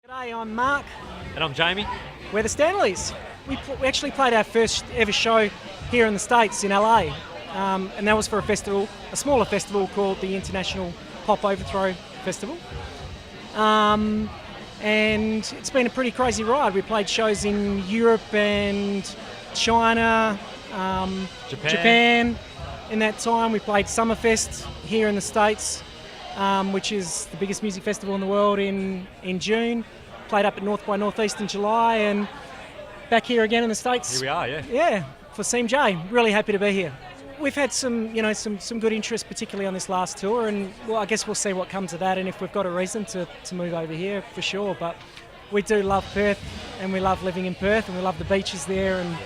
G'day, I'm Mark. And I'm Jamie. We're the Stanleys. We actually played our first ever show here in the States, in LA. And that was for a smaller festival called the International Pop Overthrow Festival. And it's been a pretty crazy ride. We played shows in Europe and China, Japan. In that time, we played Summerfest here in the States, which is the biggest music festival in the world, in June. Played up at North by Northeast in July, and back here again in the States. Here we are, yeah. Yeah, for CMJ. Really happy to be here. We've had some good interest, particularly on this last tour, and well, I guess we'll see what comes of that, and if we've got a reason to move over here, for sure. But we do love Perth, and we love living in Perth, and we love the beaches there and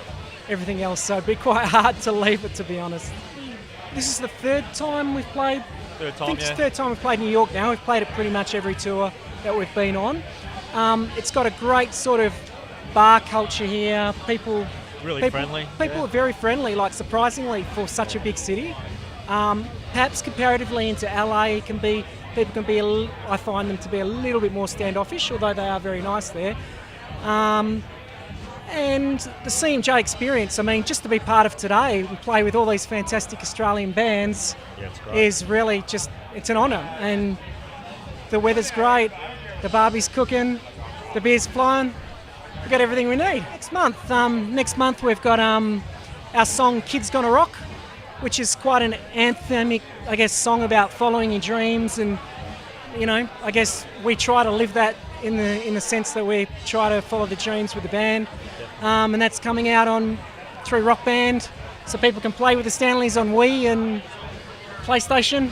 everything else, so it'd be quite hard to leave it, to be honest. This is the third time we've played. Third time, I think it's the third time we've played New York now. We've played it pretty much every tour that we've been on. It's got a great sort of bar culture here. People friendly. People are very friendly, like surprisingly for such a big city. Perhaps comparatively into LA, people can be. I find them to be a little bit more standoffish, although they are very nice there. And the CMJ experience, I mean, just to be part of today and play with all these fantastic Australian bands is really just, it's an honour. And the weather's great, the barbie's cooking, the beer's flowing, we've got everything we need. Next month we've got our song Kids Gonna Rock, which is quite an anthemic, I guess, song about following your dreams, and, you know, I guess we try to live that in the sense that we try to follow the dreams with the band. And that's coming out through Rock Band, so people can play with the Stanleys on Wii and PlayStation.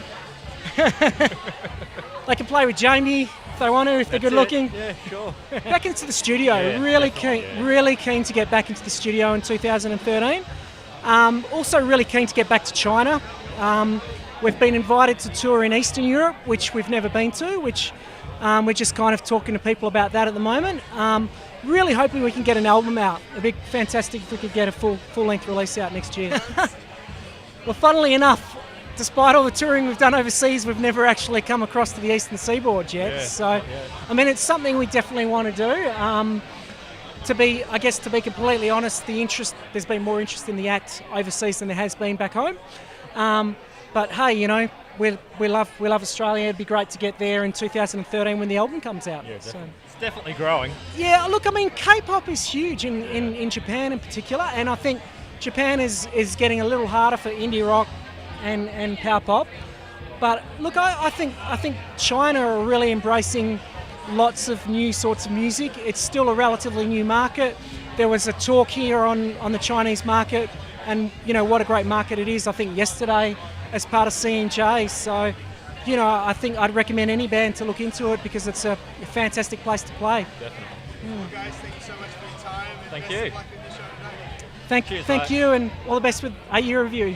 They can play with Jamie if they want to, if they're good looking. Yeah, sure. Back into the studio. Yeah, really keen to get back into the studio in 2013. Also really keen to get back to China. We've been invited to tour in Eastern Europe, which we've never been to, which we're just kind of talking to people about that at the moment. Really hoping we can get an album out. It'd be fantastic if we could get a full-length release out next year. Well, funnily enough, despite all the touring we've done overseas, we've never actually come across to the Eastern Seaboard yet. I mean, it's something we definitely want to do. To be completely honest, there's been more interest in the act overseas than there has been back home. But hey, you know, we love Australia. It'd be great to get there in 2013 when the album comes out. Yeah, definitely. It's definitely growing. Yeah, look, I mean, K-pop is huge in Japan in particular, and I think Japan is getting a little harder for indie rock and power pop. But look, I think China are really embracing lots of new sorts of music. It's still a relatively new market. There was a talk here on the Chinese market, and you know what a great market it is. I think yesterday as part of CMJ, so you know, I think I'd recommend any band to look into it because it's a fantastic place to play. Definitely. Well, guys, thank you so much for your time. And Thank best you. of luck in the show today. Thank you, and all the best with 8 Year Review.